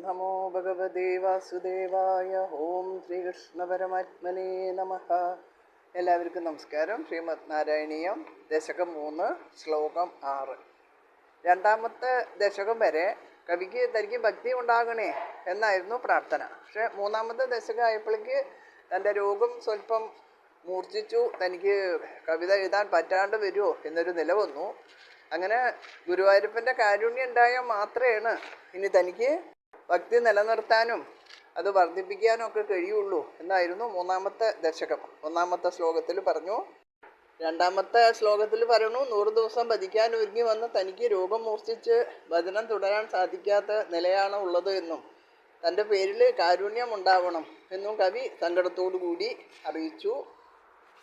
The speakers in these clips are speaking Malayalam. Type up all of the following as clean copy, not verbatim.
നമോ ഭഗവതേ വാസുദേവായ. ഓം ശ്രീകൃഷ്ണ പരമാത്മനേ നമഃ. എല്ലാവർക്കും നമസ്കാരം. ശ്രീമദ് നാരായണീയം ദശകം 3 ശ്ലോകം 6. രണ്ടാമത്തെ ദശകം വരെ കവിക്ക് തനിക്ക് ഭക്തി ഉണ്ടാകണേ എന്നായിരുന്നു പ്രാർത്ഥന. പക്ഷെ മൂന്നാമത്തെ ദശകം ആയപ്പോഴേക്ക് തൻ്റെ രോഗം സ്വല്പം മൂർച്ഛിച്ചു, തനിക്ക് കവിത എഴുതാൻ പറ്റാണ്ട് വരുമോ എന്നൊരു നില വന്നു. അങ്ങനെ ഗുരുവായൂരപ്പൻ്റെ കാരുണ്യം ഉണ്ടായാൽ മാത്രമേ ഇനി തനിക്ക് ഭക്തി നിലനിർത്താനും അത് വർദ്ധിപ്പിക്കാനും ഒക്കെ കഴിയുള്ളൂ എന്നായിരുന്നു മൂന്നാമത്തെ ദശകം. ഒന്നാമത്തെ ശ്ലോകത്തിൽ പറഞ്ഞു. രണ്ടാമത്തെ ശ്ലോകത്തിൽ പറഞ്ഞു, 100 ദിവസം ഭജിക്കാൻ ഒരുങ്ങി വന്ന് തനിക്ക് രോഗം മൂർച്ഛിച്ച് ഭജനം തുടരാൻ സാധിക്കാത്ത നിലയാണ് ഉള്ളത് എന്നും തൻ്റെ പേരിൽ കാരുണ്യം ഉണ്ടാവണം എന്നും കവി സങ്കടത്തോടു കൂടി അറിയിച്ചു.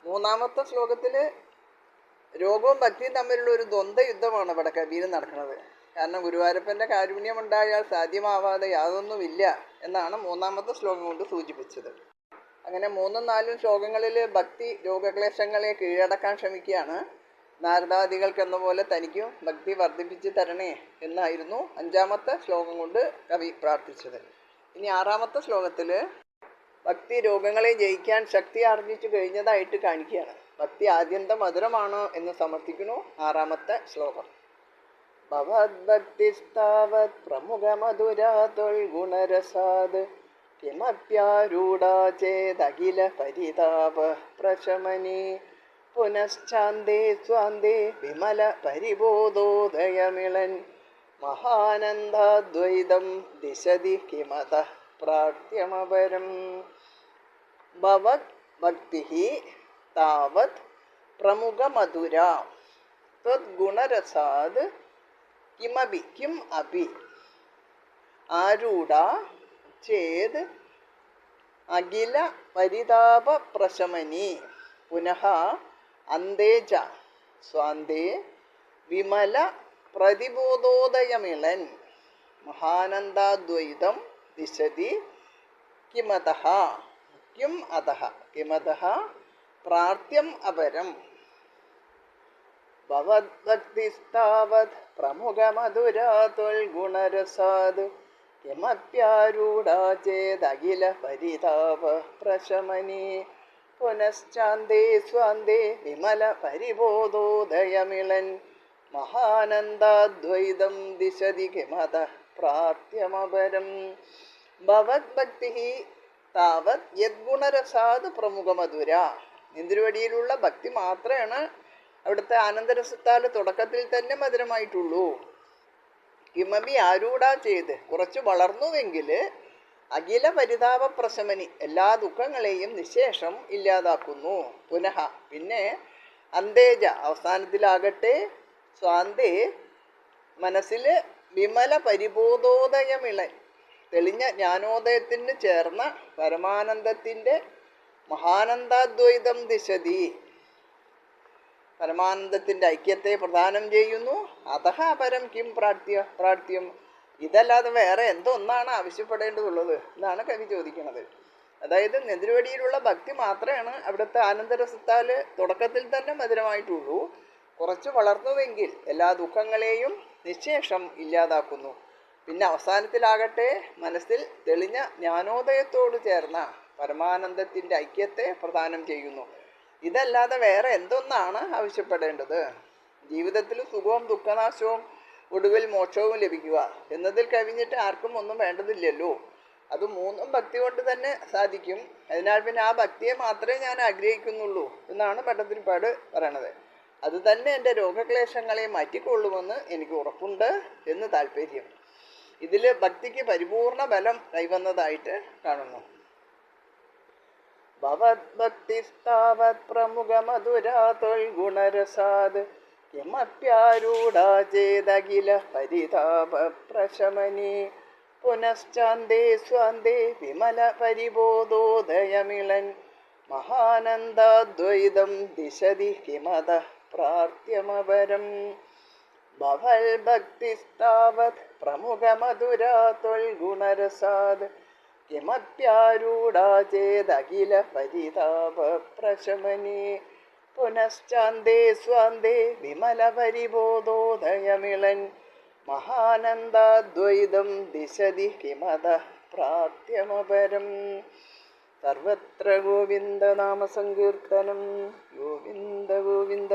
മൂന്നാമത്തെ ശ്ലോകത്തിൽ രോഗവും ഭക്തിയും തമ്മിലുള്ള ഒരു ദ്വന്ദ്വ യുദ്ധമാണ് ഇവിടെ കവിയിൽ നടക്കുന്നത്. കാരണം ഗുരുവായൂരപ്പൻ്റെ കാരുണ്യം ഉണ്ടായാൽ സാധ്യമാവാതെ യാതൊന്നുമില്ല എന്നാണ് മൂന്നാമത്തെ ശ്ലോകം കൊണ്ട് സൂചിപ്പിച്ചത്. അങ്ങനെ 3ഉം 4ഉം ശ്ലോകങ്ങളിൽ ഭക്തി രോഗക്ലേശങ്ങളെ കീഴടക്കാൻ ശ്രമിക്കുകയാണ്. നാരദാദികൾക്കെന്ന പോലെ തനിക്കും ഭക്തി വർദ്ധിപ്പിച്ച് തരണേ എന്നായിരുന്നു 5ാമത്തെ ശ്ലോകം കൊണ്ട് കവി പ്രാർത്ഥിച്ചത്. ഇനി 6ാമത്തെ ശ്ലോകത്തിൽ ഭക്തി രോഗങ്ങളെ ജയിക്കാൻ ശക്തി ആർജിച്ചു കഴിഞ്ഞതായിട്ട് കാണിക്കുകയാണ്. ഭക്തി ആദ്യന്തം മധുരമാണ് എന്ന് സമർത്ഥിക്കുന്നു 6ാമത്തെ ശ്ലോകം. ഭവദ്ഭക്തിസ്താവത് പ്രമുഖമധുരാതൊൽ ഗുണരസാത് കിമപ്യാരൂഢാ ചേദഖില പരിതാപ പ്രശമനീ പുനശ്ചാന്തേ സ്വാന്തേ വിമല പരിബോധോദയമിളൻ മഹാനന്ദാദ്വൈതം ദിശതി കിമത പ്രാർത്ഥ്യമപരം. ഭവത് ഭക്തിഃ താവത് പ്രമുഖമധുര ത്വദ്ഗുണരസാത് കിമപി കിം അപി ആരൂഢ ചേത് അഖില പരിതാപ പ്രശമനീ പുനഃ അന്തേ ച സ്വാന്തേ വിമല പ്രതിബോധോദയമിളൻ മഹാനന്ദാദ്വൈതം ദിശതി കിമതഃ കിം അതഃ കിമതഃ പ്രാർത്ഥ്യം അപരം. ഭവദ്ഭക്തിസ്താവത് പ്രമുഖമധുരാതൊൽ ഗുണരസാത് കിമപ്യാരൂഢാ ചേദഖില പരിതാപ പ്രശമനീ പുനശ്ചാന്തേ സ്വാന്തേ വിമല പരിബോധോദയമിളൻ മഹാനന്ദാദ്വൈതം ദിശതി കിമത പ്രാർത്ഥ്യമപരം. ഭവദ്ഭക്തിഃ താവത് യദ്ഗുണരസാത് പ്രമുഖമധുര. നിന്തിരുവടിയിലുള്ള ഭക്തി മാത്രമാണ് അവിടുത്തെ ആനന്ദരസത്താൽ തുടക്കത്തിൽ തന്നെ മധുരമായിട്ടുള്ളൂ. കിമപി ആരൂഢ ചെയ്ത് കുറച്ച് വളർന്നുവെങ്കിൽ അഖില പരിതാപ പ്രശമനി എല്ലാ ദുഃഖങ്ങളെയും നിശേഷം ഇല്ലാതാക്കുന്നു. പുനഃ പിന്നെ അന്തേജ അവസാനത്തിലാകട്ടെ സ്വാന്തേ മനസ്സിൽ വിമല പരിബോധോദയമിളൻ തെളിഞ്ഞ ജ്ഞാനോദയത്തിന് ചേർന്ന പരമാനന്ദത്തിൻ്റെ മഹാനന്ദാദ്വൈതം ദിശതി പരമാനന്ദത്തിൻ്റെ ഐക്യത്തെ പ്രദാനം ചെയ്യുന്നു. അതഃ പരം കിം പ്രാർത്ഥ്യം. ഇതല്ലാതെ വേറെ എന്തൊന്നാണ് ആവശ്യപ്പെടേണ്ടതുള്ളത് എന്നാണ് കവി ചോദിക്കുന്നത്. അതായത് നെതിരുവടിയിലുള്ള ഭക്തി മാത്രമാണ് അവിടുത്തെ ആനന്ദരസത്താൽ തുടക്കത്തിൽ തന്നെ മധുരമായിട്ടുള്ളൂ. കുറച്ച് വളർന്നുവെങ്കിൽ എല്ലാ ദുഃഖങ്ങളെയും നിശേഷം ഇല്ലാതാക്കുന്നു. പിന്നെ അവസാനത്തിലാകട്ടെ മനസ്സിൽ തെളിഞ്ഞ ജ്ഞാനോദയത്തോട് ചേർന്ന പരമാനന്ദത്തിൻ്റെ ഐക്യത്തെ പ്രദാനം ചെയ്യുന്നു. ഇതല്ലാതെ വേറെ എന്തൊന്നാണ് ആവശ്യപ്പെടേണ്ടത്? ജീവിതത്തിൽ സുഖവും ദുഃഖനാശവും ഒടുവിൽ മോക്ഷവും ലഭിക്കുക എന്നതിൽ കവിഞ്ഞിട്ട് ആർക്കും ഒന്നും വേണ്ടതില്ലല്ലോ. അത് 3ഉം ഭക്തി കൊണ്ട് തന്നെ സാധിക്കും. അതിനാൽ പിന്നെ ആ ഭക്തിയെ മാത്രമേ ഞാൻ ആഗ്രഹിക്കുന്നുള്ളൂ എന്നാണ് ഭട്ടതിരിപ്പാട് പറയണത്. അത് തന്നെ എൻ്റെ രോഗക്ലേശങ്ങളെ മാറ്റിക്കൊള്ളുമെന്ന് എനിക്ക് ഉറപ്പുണ്ട് എന്ന് താല്പര്യം. ഇതിൽ ഭക്തിക്ക് പരിപൂർണ ബലം കൈവന്നതായിട്ട് കാണുന്നു. ഭവദ്ഭക്തിസ്താവത് പ്രമുഖമധുരാതൊൽ ഗുണരസാത് കിമപ്യാരൂഢാ ചേദഖില പരിതാപ പ്രശമനീ പുനശ്ചാന്തേ സ്വാന്തേ വിമല പരിബോധോദയമിളൻ മഹാനന്ദാദ്വൈതം ദിശതി കിമത പ്രാർത്ഥ്യമപരം. ഭവദ്ഭക്തിസ്താവത് പ്രമുഖമധുരാതൊൽ ഗുണരസാത് കിമപ്യാരൂഢാ ചേദഖില പരിതാപ പ്രശമനീ പുനശ്ചാന്തേ സ്വാന്തേ വിമല പരിബോധോദയമിളൻ മഹാനന്ദാദ്വൈതം ദിശതി കിമത പ്രാപ്യമപരം. സർവത്ര ഗോവിന്ദനാമസങ്കീർത്തനം. ഗോവിന്ദ ഗോവിന്ദ.